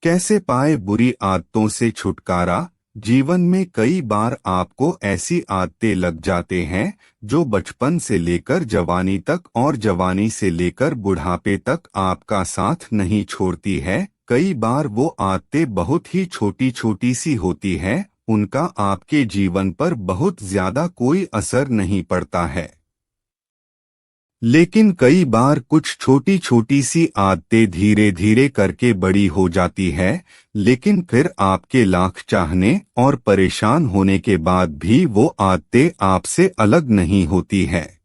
कैसे पाए बुरी आदतों से छुटकारा। जीवन में कई बार आपको ऐसी आदतें लग जाते हैं जो बचपन से लेकर जवानी तक और जवानी से लेकर बुढ़ापे तक आपका साथ नहीं छोड़ती है। कई बार वो आदतें बहुत ही छोटी छोटी सी होती है, उनका आपके जीवन पर बहुत ज्यादा कोई असर नहीं पड़ता है। लेकिन कई बार कुछ छोटी छोटी सी आदतें धीरे धीरे करके बड़ी हो जाती है, लेकिन फिर आपके लाख चाहने और परेशान होने के बाद भी वो आदतें आपसे अलग नहीं होती है,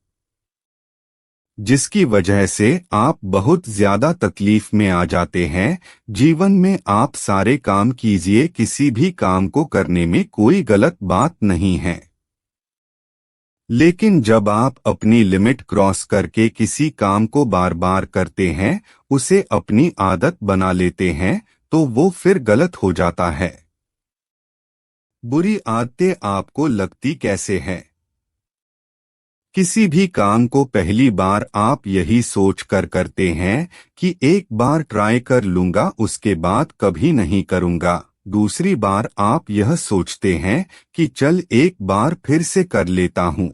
जिसकी वजह से आप बहुत ज्यादा तकलीफ में आ जाते हैं। जीवन में आप सारे काम कीजिए, किसी भी काम को करने में कोई गलत बात नहीं है, लेकिन जब आप अपनी लिमिट क्रॉस करके किसी काम को बार बार करते हैं, उसे अपनी आदत बना लेते हैं, तो वो फिर गलत हो जाता है। बुरी आदतें आपको लगती कैसे हैं? किसी भी काम को पहली बार आप यही सोच कर करते हैं कि एक बार ट्राई कर लूंगा, उसके बाद कभी नहीं करूंगा। दूसरी बार आप यह सोचते हैं कि चल एक बार फिर से कर लेता हूं।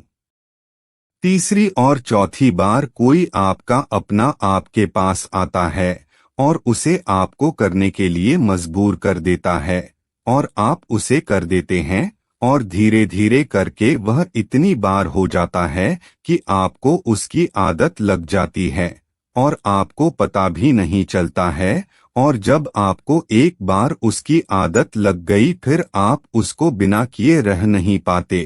तीसरी और चौथी बार कोई आपका अपना आपके पास आता है और उसे आपको करने के लिए मजबूर कर देता है, और आप उसे कर देते हैं, और धीरे धीरे करके वह इतनी बार हो जाता है कि आपको उसकी आदत लग जाती है और आपको पता भी नहीं चलता है। और जब आपको एक बार उसकी आदत लग गई, फिर आप उसको बिना किए रह नहीं पाते।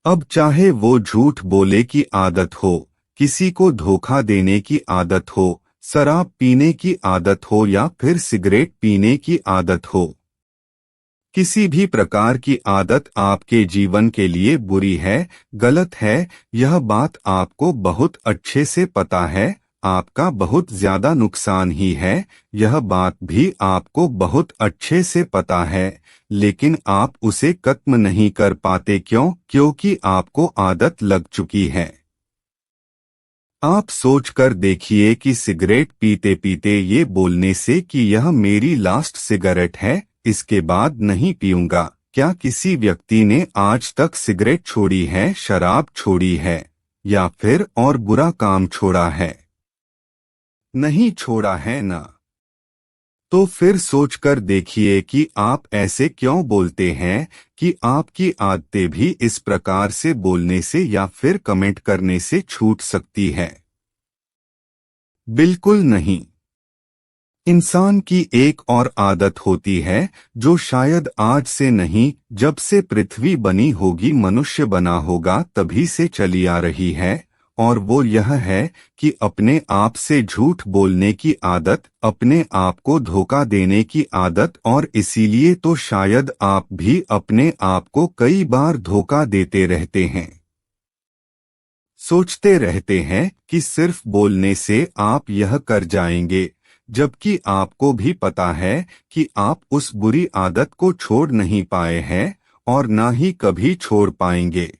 अब चाहे वो झूठ बोले की आदत हो, किसी को धोखा देने की आदत हो, शराब पीने की आदत हो या फिर सिगरेट पीने की आदत हो, किसी भी प्रकार की आदत आपके जीवन के लिए बुरी है, गलत है। यह बात आपको बहुत अच्छे से पता है, आपका बहुत ज्यादा नुकसान ही है, यह बात भी आपको बहुत अच्छे से पता है, लेकिन आप उसे खत्म नहीं कर पाते। क्यों? क्योंकि आपको आदत लग चुकी है। आप सोच कर देखिए कि सिगरेट पीते पीते ये बोलने से कि यह मेरी लास्ट सिगरेट है, इसके बाद नहीं पीऊंगा, क्या किसी व्यक्ति ने आज तक सिगरेट छोड़ी है, शराब छोड़ी है या फिर और बुरा काम छोड़ा है? नहीं छोड़ा है ना। तो फिर सोचकर देखिए कि आप ऐसे क्यों बोलते हैं कि आपकी आदतें भी इस प्रकार से बोलने से या फिर कमेंट करने से छूट सकती है। बिल्कुल नहीं। इंसान की एक और आदत होती है जो शायद आज से नहीं, जब से पृथ्वी बनी होगी, मनुष्य बना होगा तभी से चली आ रही है, और वो यह है कि अपने आप से झूठ बोलने की आदत, अपने आप को धोखा देने की आदत। और इसीलिए तो शायद आप भी अपने आप को कई बार धोखा देते रहते हैं। सोचते रहते हैं कि सिर्फ बोलने से आप यह कर जाएंगे, जबकि आपको भी पता है कि आप उस बुरी आदत को छोड़ नहीं पाए हैं और ना ही कभी छोड़ पाएंगे।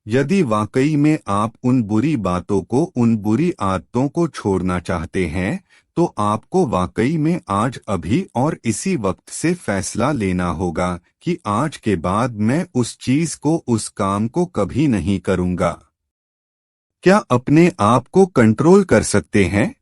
यदि वाकई में आप उन बुरी बातों को, उन बुरी आदतों को छोड़ना चाहते हैं, तो आपको वाकई में आज, अभी और इसी वक्त से फैसला लेना होगा कि आज के बाद मैं उस चीज को, उस काम को कभी नहीं करूंगा। क्या अपने आप को कंट्रोल कर सकते हैं?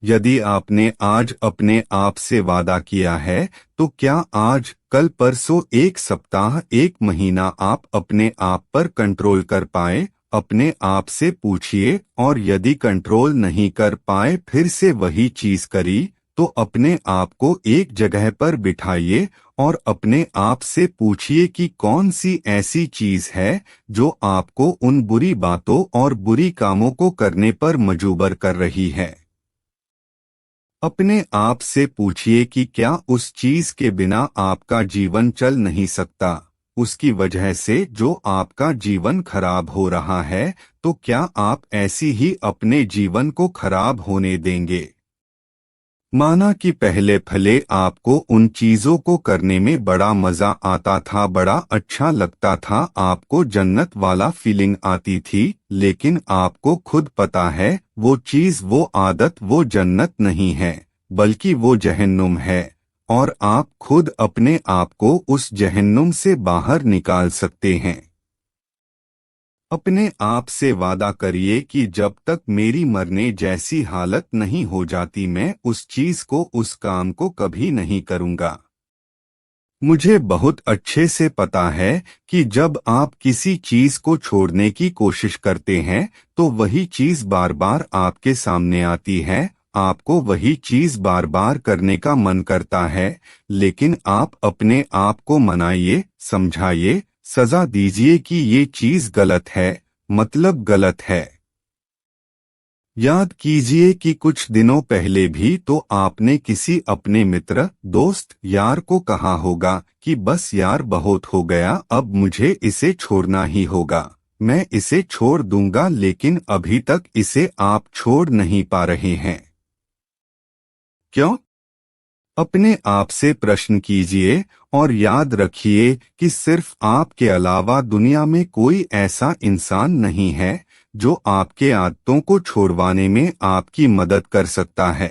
यदि आपने आज अपने आप से वादा किया है, तो क्या आज, कल, परसों, एक सप्ताह, एक महीना आप अपने आप पर कंट्रोल कर पाए? अपने आप से पूछिए, और यदि कंट्रोल नहीं कर पाए, फिर से वही चीज करी, तो अपने आप को एक जगह पर बिठाइए और अपने आप से पूछिए कि कौन सी ऐसी चीज है जो आपको उन बुरी बातों और बुरी कामों को करने पर मजबूर कर रही है। अपने आप से पूछिए कि क्या उस चीज के बिना आपका जीवन चल नहीं सकता, उसकी वजह से जो आपका जीवन खराब हो रहा है, तो क्या आप ऐसी ही अपने जीवन को खराब होने देंगे? माना कि पहले भले आपको उन चीजों को करने में बड़ा मजा आता था, बड़ा अच्छा लगता था, आपको जन्नत वाला फीलिंग आती थी, लेकिन आपको खुद पता है वो चीज, वो आदत, वो जन्नत नहीं है। बल्कि वो जहन्नुम है, और आप खुद अपने आप को उस जहन्नुम से बाहर निकाल सकते हैं। अपने आप से वादा करिए कि जब तक मेरी मरने जैसी हालत नहीं हो जाती मैं उस चीज को, उस काम को कभी नहीं करूंगा। मुझे बहुत अच्छे से पता है कि जब आप किसी चीज को छोड़ने की कोशिश करते हैं तो वही चीज बार बार आपके सामने आती है, आपको वही चीज बार बार करने का मन करता है, लेकिन आप अपने आप को मनाइए, समझाइए, सजा दीजिए कि ये चीज गलत है, मतलब गलत है। याद कीजिए कि कुछ दिनों पहले भी तो आपने किसी अपने मित्र, दोस्त, यार को कहा होगा कि बस यार बहुत हो गया, अब मुझे इसे छोड़ना ही होगा, मैं इसे छोड़ दूंगा, लेकिन अभी तक इसे आप छोड़ नहीं पा रहे हैं। क्यों? अपने आप से प्रश्न कीजिए और याद रखिए कि सिर्फ आपके अलावा दुनिया में कोई ऐसा इंसान नहीं है जो आपके आदतों को छोड़वाने में आपकी मदद कर सकता है।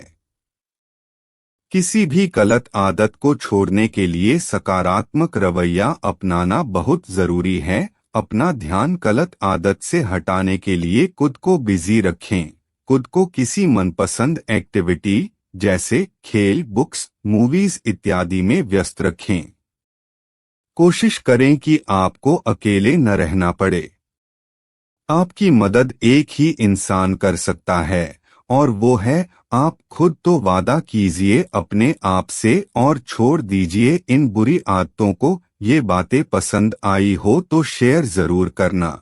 किसी भी गलत आदत को छोड़ने के लिए सकारात्मक रवैया अपनाना बहुत जरूरी है। अपना ध्यान गलत आदत से हटाने के लिए खुद को बिजी रखें। खुद को किसी मनपसंद एक्टिविटी जैसे खेल, बुक्स, मूवीज इत्यादि में व्यस्त रखें। कोशिश करें कि आपको अकेले न रहना पड़े। आपकी मदद एक ही इंसान कर सकता है और वो है आप खुद। तो वादा कीजिए अपने आप से और छोड़ दीजिए इन बुरी आदतों को। ये बातें पसंद आई हो तो शेयर जरूर करना।